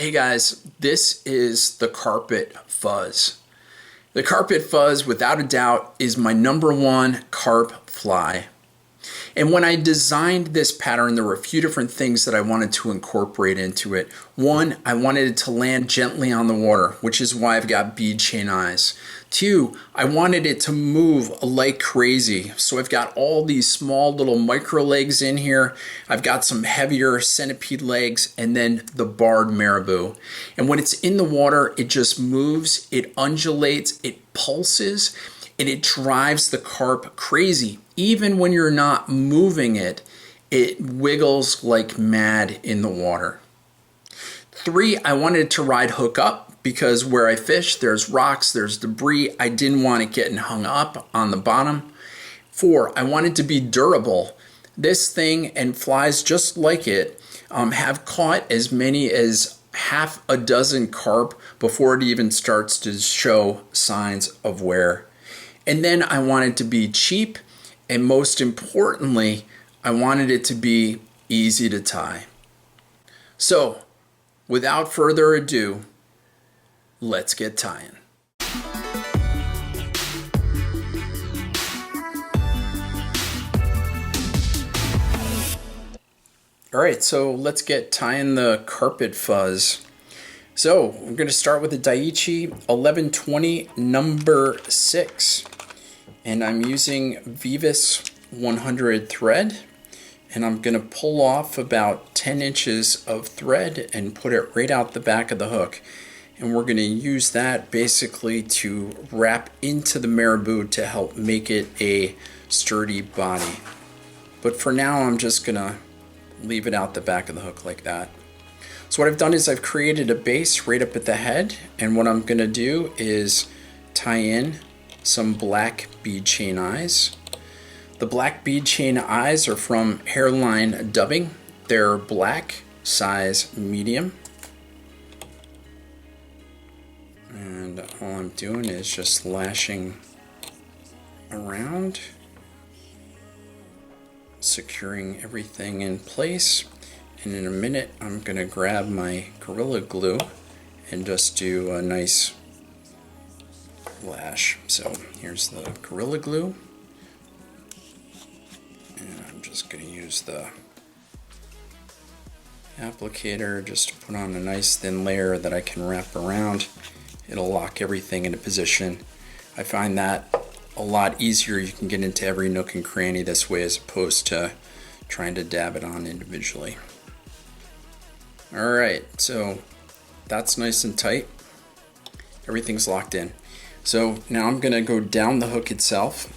Hey guys, this is the Carp-it-fuzz. The Carp-it-fuzz, without a doubt, is my #1 carp fly. And when I designed this pattern, there were a few different things that I wanted to incorporate into it. One, I wanted it to land gently on the water, which is why I've got bead chain eyes. Two, I wanted it to move like crazy. So I've got all these small little micro legs in here. I've got some heavier centipede legs and then the barred marabou. And when it's in the water, it just moves, it undulates, it pulses, and it drives the carp crazy. Even when you're not moving it, it wiggles like mad in the water. Three, I wanted it to ride hook up because where I fish, there's rocks, there's debris. I didn't want it getting hung up on the bottom. Four, I wanted it to be durable. This thing and flies just like it have caught as many as half a dozen carp before it even starts to show signs of wear. And then I wanted it to be cheap, and most importantly, I wanted it to be easy to tie. So, without further ado, let's get tying. All right, so let's get tying the Carp-it-fuzz. So we're going to start with the Daiichi 1120 number 6. And I'm using Vivus 100 thread, and I'm going to pull off about 10 inches of thread and put it right out the back of the hook. And we're going to use that basically to wrap into the marabou to help make it a sturdy body. But for now, I'm just going to leave it out the back of the hook like that. So what I've done is I've created a base right up at the head, and what I'm going to do is tie in some black bead chain eyes. The black bead chain eyes are from Hairline Dubbing. They're black, size medium. And all I'm doing is just lashing around, securing everything in place. And in a minute, I'm going to grab my Gorilla Glue and just do a nice lash. So here's the Gorilla Glue, and I'm just going to use the applicator just to put on a nice thin layer that I can wrap around. It'll lock everything into position. I find that a lot easier. You can get into every nook and cranny this way as opposed to trying to dab it on individually. Alright, so that's nice and tight. Everything's locked in. So now I'm going to go down the hook itself.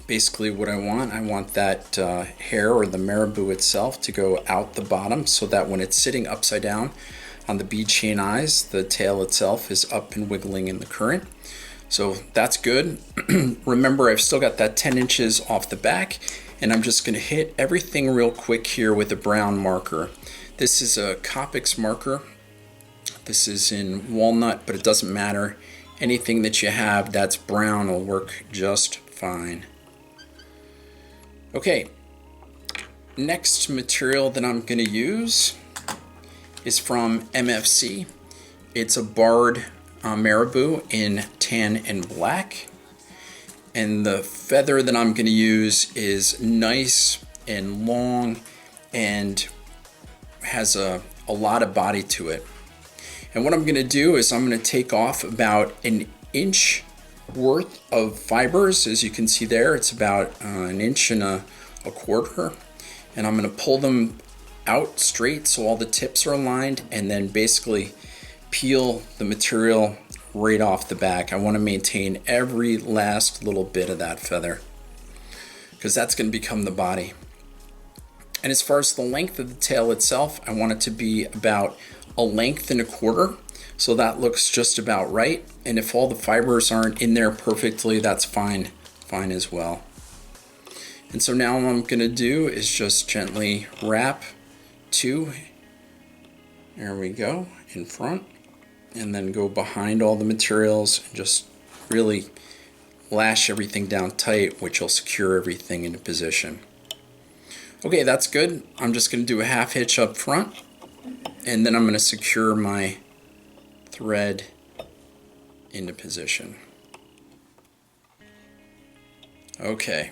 Basically what I want that hair or the marabou itself to go out the bottom so that when it's sitting upside down on the bead chain eyes, the tail itself is up and wiggling in the current. So that's good. Remember, I've still got that 10 inches off the back, and I'm just going to hit everything real quick here with a brown marker. This is a Copics marker. This is in walnut, but it doesn't matter. Anything that you have that's brown will work just fine. Okay, next material that I'm going to use is from MFC. It's a barred marabou in tan and black. And the feather that I'm going to use is nice and long and has a lot of body to it. And what I'm going to do is I'm going to take off about an inch worth of fibers. As you can see there, it's about an inch and a quarter. And I'm going to pull them out straight so all the tips are aligned, and then basically peel the material right off the back. I want to maintain every last little bit of that feather because that's going to become the body. And as far as the length of the tail itself, I want it to be about a length and a quarter. So that looks just about right. And if all the fibers aren't in there perfectly, that's fine as well. And so now what I'm going to do is just gently wrap two, there we go, in front, and then go behind all the materials and just really lash everything down tight, which will secure everything into position. Okay, that's good. I'm just going to do a half hitch up front, and then I'm going to secure my thread into position. Okay.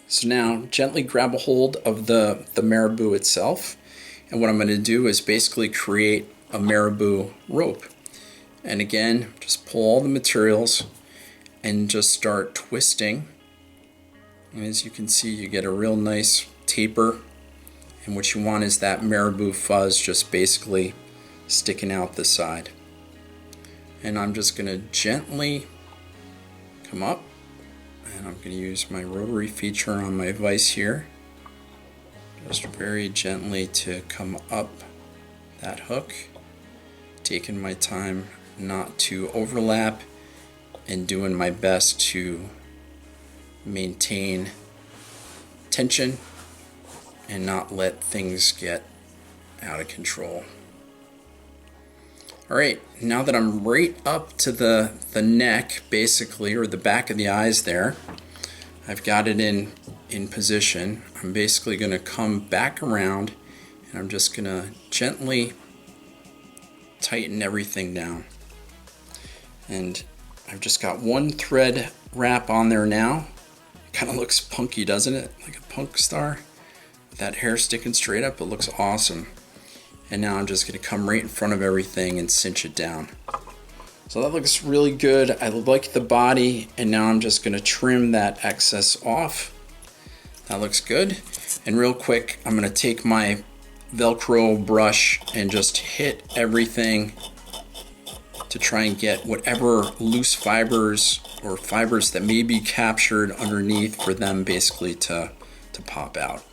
So now gently grab a hold of the marabou itself, and what I'm going to do is basically create a marabou rope. And again, just pull all the materials and just start twisting. And as you can see, you get a real nice taper, and what you want is that marabou fuzz just basically sticking out the side. And I'm just going to gently come up, and I'm going to use my rotary feature on my vise here, just very gently to come up that hook, taking my time not to overlap and doing my best to maintain tension and not let things get out of control. Alright, now that I'm right up to the neck basically, or the back of the eyes there, I've got it in position. I'm basically going to come back around, and I'm just going to gently tighten everything down. And I've just got one thread wrap on there now. It kind of looks punky, doesn't it? Like a punk star. With that hair sticking straight up, it looks awesome. And now I'm just going to come right in front of everything and cinch it down. So that looks really good. I like the body, and now I'm just going to trim that excess off. That looks good. And real quick, I'm going to take my Velcro brush and just hit everything to try and get whatever loose fibers or fibers that may be captured underneath for them basically to pop out.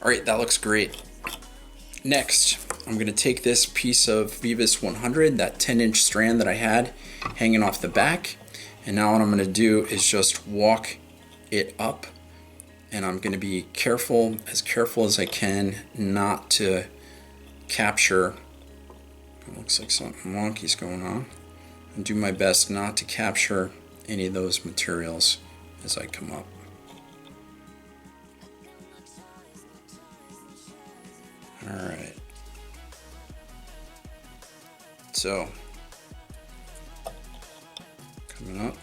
Alright, that looks great. Next, I'm going to take this piece of Vivis 100, that 10-inch strand that I had hanging off the back, and now what I'm going to do is just walk it up, and I'm going to be careful as I can not to capture. It looks like something wonky's going on. And do my best not to capture any of those materials as I come up. Alright. So, coming up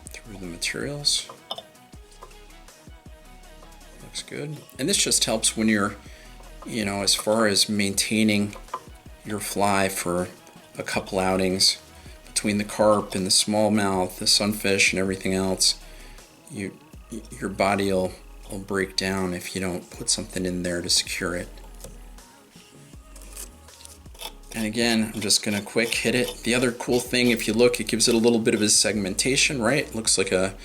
through the materials. Looks good. And this just helps when you're, as far as maintaining your fly for a couple outings between the carp and the smallmouth, the sunfish, and everything else. Your body will break down if you don't put something in there to secure it. And again, I'm just going to quick hit it. The other cool thing, if you look, it gives it a little bit of a segmentation, right? It looks like a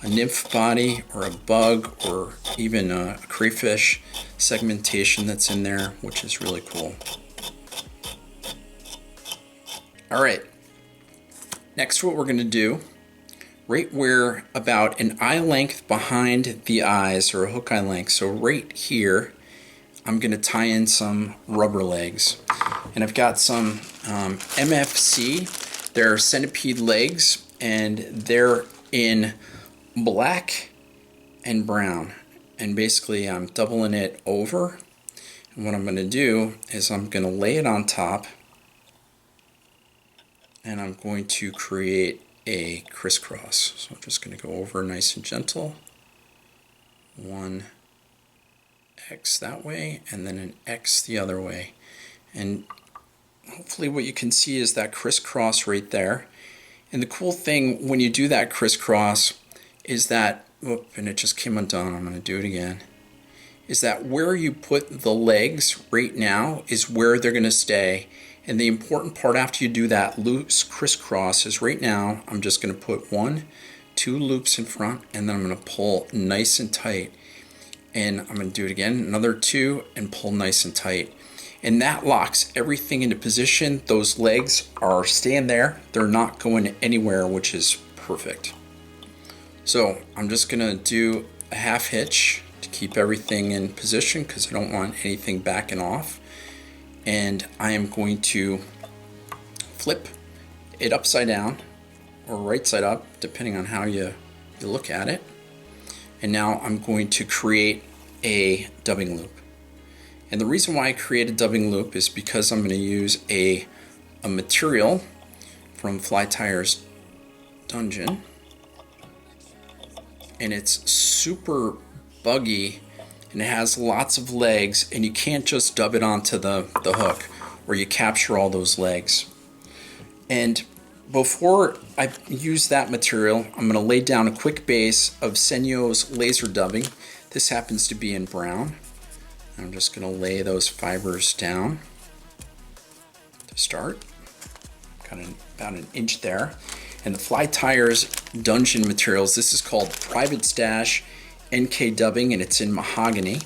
nymph body or a bug or even a crayfish segmentation that's in there, which is really cool. All right, next what we're going to do, right where about an eye length behind the eyes, or a hook eye length, so right here, I'm going to tie in some rubber legs. And I've got some MFC, they're centipede legs, and they're in black and brown. And basically I'm doubling it over. And what I'm going to do is I'm going to lay it on top, and I'm going to create a crisscross. So I'm just going to go over nice and gentle. One X that way, and then an X the other way. And hopefully what you can see is that crisscross right there. And the cool thing when you do that crisscross is that, and it just came undone, I'm going to do it again, is that where you put the legs right now is where they're going to stay. And the important part after you do that loose crisscross is right now I'm just going to put 1, 2 loops in front, and then I'm going to pull nice and tight. And I'm going to do it again, another 2, and pull nice and tight. And that locks everything into position. Those legs are staying there. They're not going anywhere, which is perfect. So I'm just going to do a half hitch to keep everything in position because I don't want anything backing off. And I am going to flip it upside down or right side up, depending on how you look at it. And now I'm going to create a dubbing loop. And the reason why I create a dubbing loop is because I'm going to use a material from Flytying's dungeon, and it's super buggy and it has lots of legs, and you can't just dub it onto the hook or you capture all those legs. And before I use that material, I'm going to lay down a quick base of Senyo's laser dubbing. This happens to be in brown. I'm just going to lay those fibers down to start. Got about an inch there. And the Flytying's dungeon materials, this is called Private Stash NK dubbing, and it's in mahogany,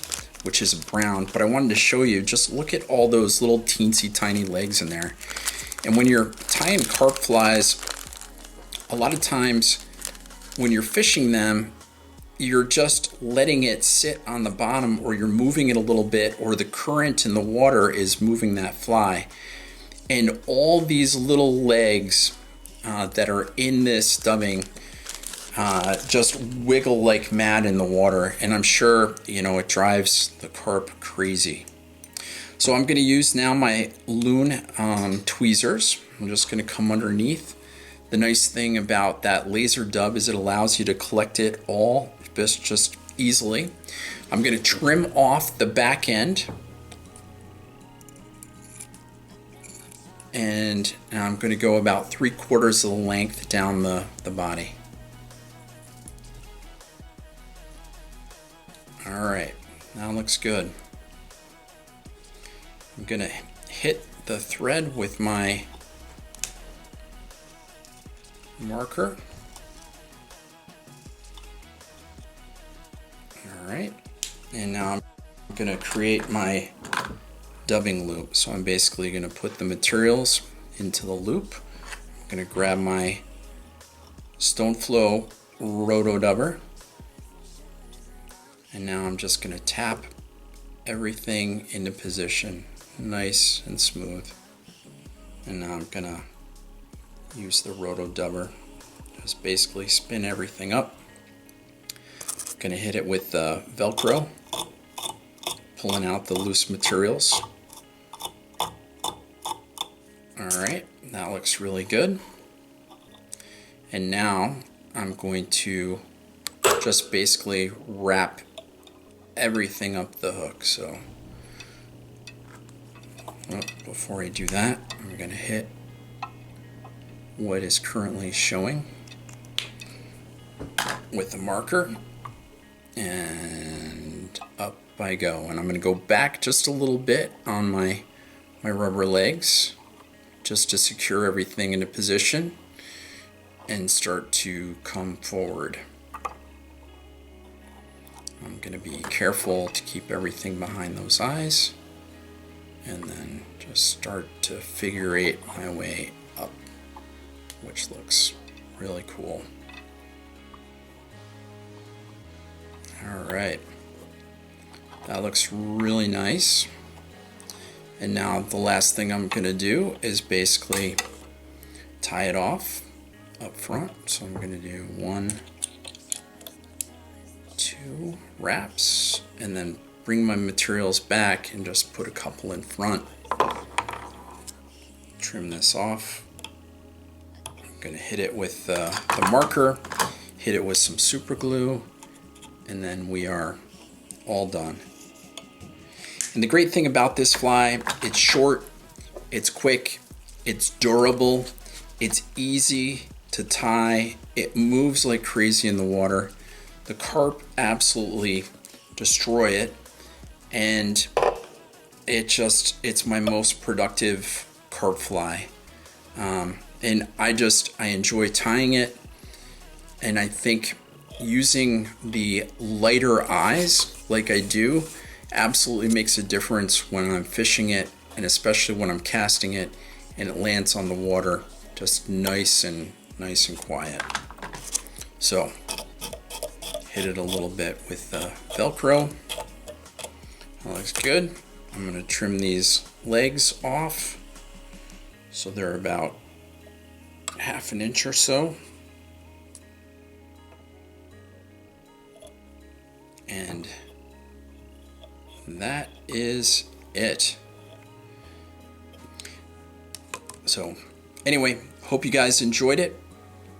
which is a brown. But I wanted to show you, just look at all those little teensy tiny legs in there. And when you're tying carp flies, a lot of times when you're fishing them, you're just letting it sit on the bottom, or you're moving it a little bit, or the current in the water is moving that fly. And all these little legs that are in this dubbing just wiggle like mad in the water, and I'm sure it drives the carp crazy. So I'm going to use now my loon tweezers. I'm just going to come underneath. The nice thing about that laser dub is it allows you to collect it all just easily. I'm going to trim off the back end, and I'm going to go about 3/4 of the length down the body. Alright, now it looks good. I'm going to hit the thread with my marker. Alright, and now I'm going to create my dubbing loop. So I'm basically going to put the materials into the loop. I'm going to grab my Stoneflow roto dubber, and now I'm just going to tap everything into position, nice and smooth. And now I'm going to use the roto dubber, just basically spin everything up. I'm going to hit it with the Velcro, pulling out the loose materials. Alright, that looks really good. And now I'm going to just basically wrap everything up the hook. So before I do that, I'm going to hit what is currently showing with the marker, and up I go. And I'm going to go back just a little bit on my rubber legs, just to secure everything into position, and start to come forward. I'm going to be careful to keep everything behind those eyes, and then just start to figure eight my way up, which looks really cool. Alright, that looks really nice. And now the last thing I'm going to do is basically tie it off up front. So I'm going to do 1, 2 wraps, and then bring my materials back and just put a couple in front. Trim this off. I'm going to hit it with the marker, hit it with some super glue, and then we are all done. And the great thing about this fly, it's short, it's quick, it's durable, it's easy to tie, it moves like crazy in the water. The carp absolutely destroy it, and it's my most productive carp fly. And I enjoy tying it, and I think using the lighter eyes like I do absolutely makes a difference when I'm fishing it, and especially when I'm casting it and it lands on the water just nice and quiet. So hit it a little bit with the Velcro. That looks good. I'm going to trim these legs off so they're about 1/2 inch or so. And that is it. So anyway, hope you guys enjoyed it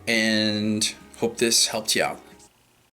and hope this helped you out.